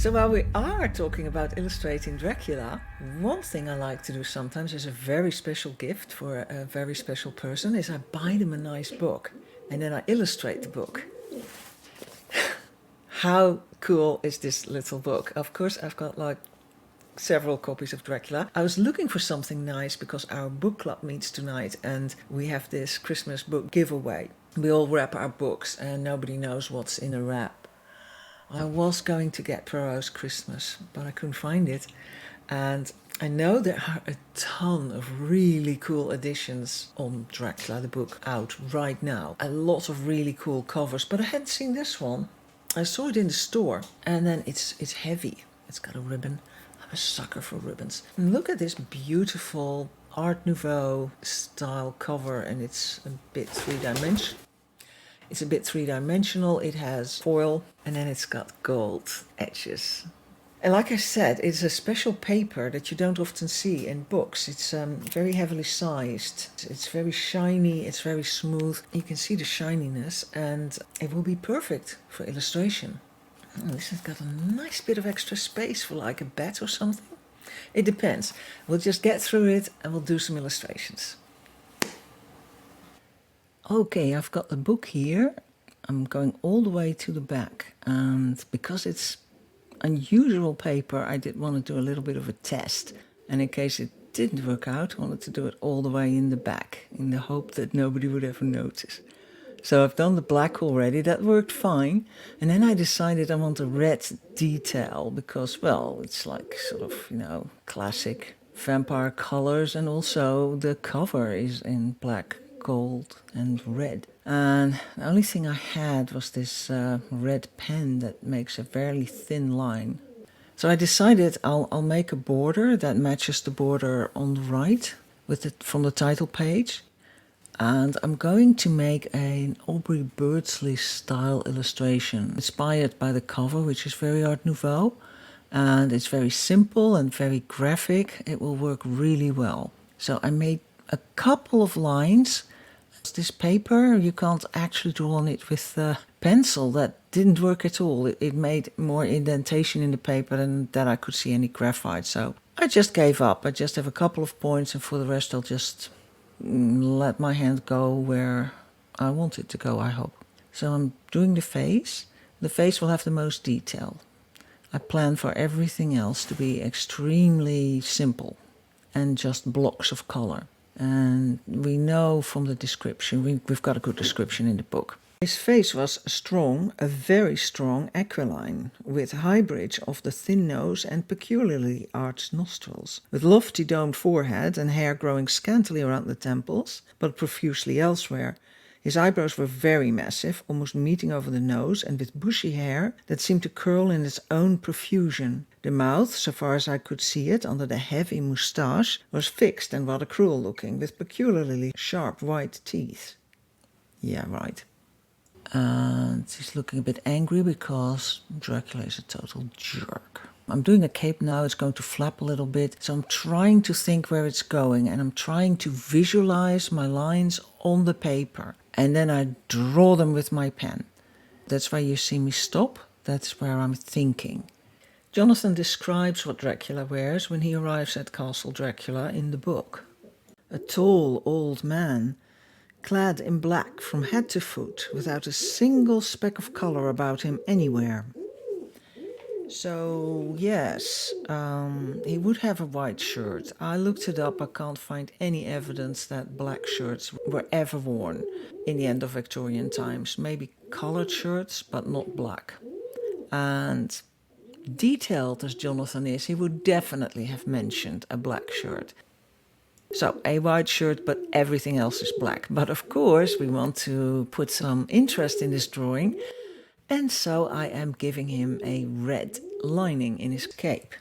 So while we are talking about illustrating Dracula, one thing I like to do sometimes as a very special gift for a very special person is I buy them a nice book and then I illustrate the book. How cool is this little book? Of course, I've got like several copies of Dracula. I was looking for something nice because our book club meets tonight and we have this Christmas book giveaway. We all wrap our books and nobody knows what's in a wrap. I was going to get Poirot's Christmas, but I couldn't find it. And I know there are a ton of really cool editions on Dracula, the book, out right now. A lot of really cool covers, but I hadn't seen this one. I saw it in the store, and then it's heavy. It's got a ribbon. I'm a sucker for ribbons. And look at this beautiful Art Nouveau style cover, and it's a bit three-dimensional. It has foil and then it's got gold edges. And like I said, it's a special paper that you don't often see in books. It's very heavily sized. It's very shiny, it's very smooth. You can see the shininess and it will be perfect for illustration. Oh, this has got a nice bit of extra space for like a bat or something. It depends. We'll just get through it and we'll do some illustrations. Okay, I've got the book here. I'm going all the way to the back, and because it's unusual paper, I did want to do a little bit of a test. And in case it didn't work out, I wanted to do it all the way in the back, in the hope that nobody would ever notice. So I've done the black already, that worked fine. And then I decided I want a red detail because, well, it's like sort of, classic vampire colors, and also the cover is in black, gold and red. And the only thing I had was this red pen that makes a very thin line. So I decided I'll make a border that matches the border on the right from the title page. And I'm going to make an Aubrey Birdsley style illustration inspired by the cover, which is very Art Nouveau. And it's very simple and very graphic. It will work really well. So I made a couple of lines. This paper, you can't actually draw on it with a pencil. That didn't work at all. It made more indentation in the paper than that I could see any graphite. So I just gave up. I just have a couple of points, and for the rest I'll just let my hand go where I want it to go, I hope. So I'm doing the face. The face will have the most detail. I plan for everything else to be extremely simple and just blocks of color. And we know from the description, we've got a good description in the book. His face was strong, a very strong aquiline, with high bridge of the thin nose and peculiarly arched nostrils, with lofty domed forehead and hair growing scantily around the temples, but profusely elsewhere. His eyebrows were very massive, almost meeting over the nose, and with bushy hair that seemed to curl in its own profusion. The mouth, so far as I could see it, under the heavy moustache, was fixed and rather cruel-looking, with peculiarly sharp white teeth. Yeah, right. And he's looking a bit angry because Dracula is a total jerk. I'm doing a cape now, it's going to flap a little bit, so I'm trying to think where it's going, and I'm trying to visualize my lines on the paper. And then I draw them with my pen. That's why you see me stop. That's where I'm thinking. Jonathan describes what Dracula wears when he arrives at Castle Dracula in the book. A tall old man, clad in black from head to foot, without a single speck of color about him anywhere. So, yes, he would have a white shirt. I looked it up. I can't find any evidence that black shirts were ever worn in the end of Victorian times. Maybe colored shirts, but not black. And detailed as Jonathan is, he would definitely have mentioned a black shirt. So, a white shirt, but everything else is black. But of course, we want to put some interest in this drawing. And so I am giving him a red lining in his cape.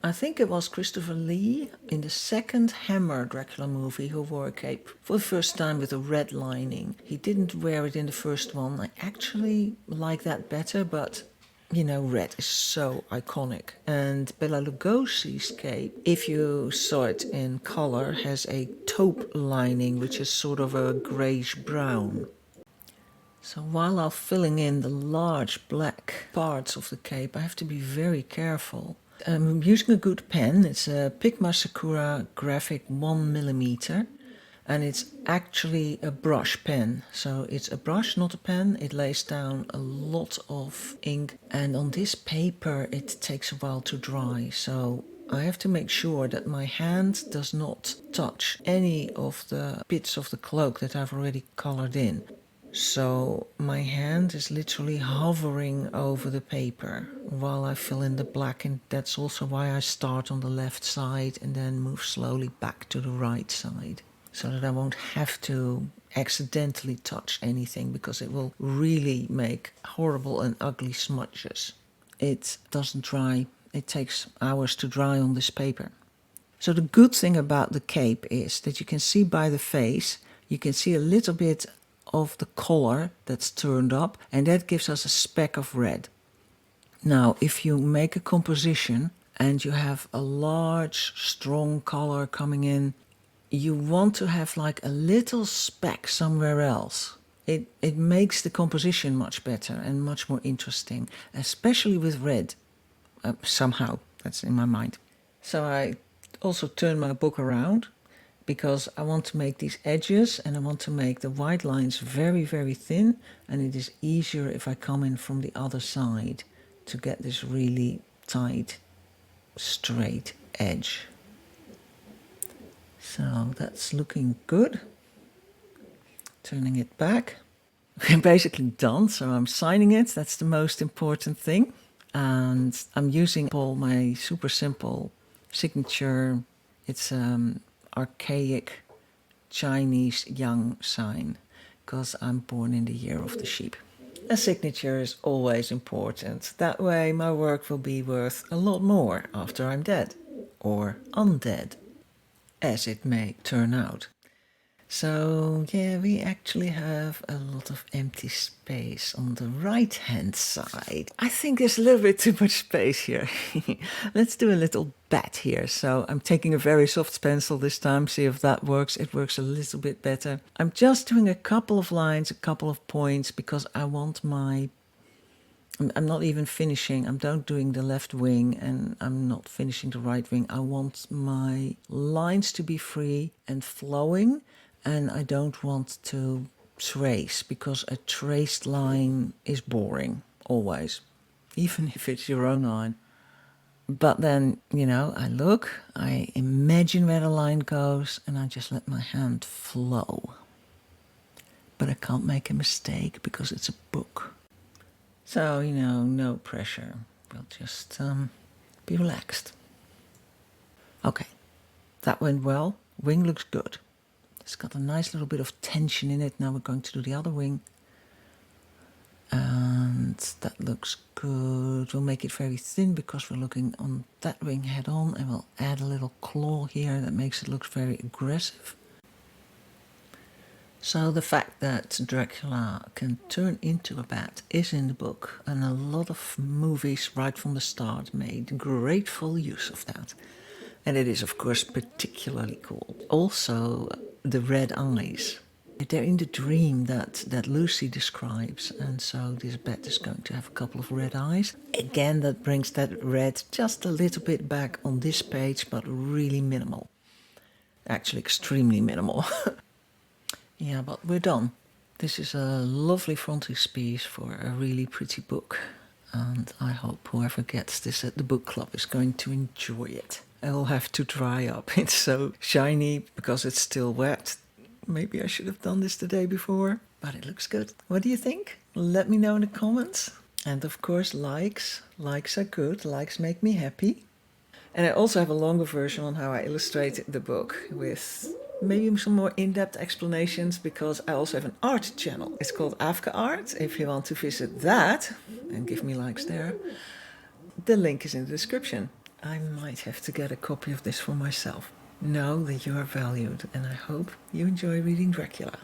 I think it was Christopher Lee in the second Hammer Dracula movie who wore a cape for the first time with a red lining. He didn't wear it in the first one. I actually like that better, but red is so iconic. And Bela Lugosi's cape, if you saw it in color, has a taupe lining, which is sort of a grayish brown. So while I'm filling in the large black parts of the cape, I have to be very careful. I'm using a good pen. It's a Pigma Sakura Graphic 1mm, and it's actually a brush pen. So it's a brush, not a pen. It lays down a lot of ink, and on this paper it takes a while to dry. So I have to make sure that my hand does not touch any of the bits of the cloak that I've already colored in. So my hand is literally hovering over the paper while I fill in the black, and that's also why I start on the left side and then move slowly back to the right side, so that I won't have to accidentally touch anything, because it will really make horrible and ugly smudges. It doesn't dry. It takes hours to dry on this paper. So the good thing about the cape is that you can see by the face, you can see a little bit of the color that's turned up, and that gives us a speck of red. Now, if you make a composition and you have a large, strong color coming in, you want to have like a little speck somewhere else. It makes the composition much better and much more interesting, especially with red. Somehow, that's in my mind. So I also turn my book around, because I want to make these edges and I want to make the white lines very, very thin, and it is easier if I come in from the other side to get this really tight, straight edge. So that's looking good. Turning it back. We're basically done, so I'm signing it. That's the most important thing. And I'm using my super simple signature. It's archaic Chinese yang sign, because I'm born in the year of the sheep. A signature is always important. That way my work will be worth a lot more after I'm dead, or undead, as it may turn out. So yeah, we actually have a lot of empty space on the right hand side. I think there's a little bit too much space here. Let's do a little bat here. So I'm taking a very soft pencil this time, see if that works. It works a little bit better. I'm just doing a couple of lines, a couple of points, because I want I'm not even finishing. I'm not doing the left wing and I'm not finishing the right wing. I want my lines to be free and flowing, and I don't want to trace, because a traced line is boring, always, even if it's your own line. But then, I look, I imagine where the line goes, and I just let my hand flow. But I can't make a mistake because it's a book. So, no pressure. We'll just be relaxed. Okay, that went well. Wing looks good. It's got a nice little bit of tension in it. Now we're going to do the other wing. And that looks good. We'll make it very thin because we're looking on that wing head on, and we'll add a little claw here that makes it look very aggressive. So the fact that Dracula can turn into a bat is in the book, and a lot of movies right from the start made great full use of that. And it is, of course, particularly cool. Also, the red eyes. They're in the dream that Lucy describes, and so this bat is going to have a couple of red eyes. Again, that brings that red just a little bit back on this page, but really minimal. Actually, extremely minimal. Yeah, but we're done. This is a lovely frontispiece for a really pretty book, and I hope whoever gets this at the book club is going to enjoy it. It'll have to dry up. It's so shiny because it's still wet. Maybe I should have done this the day before, but it looks good. What do you think? Let me know in the comments. And of course, likes. Likes are good. Likes make me happy. And I also have a longer version on how I illustrated the book, with maybe some more in-depth explanations, because I also have an art channel. It's called Afka Art. If you want to visit that and give me likes there, the link is in the description. I might have to get a copy of this for myself. Know that you are valued, and I hope you enjoy reading Dracula.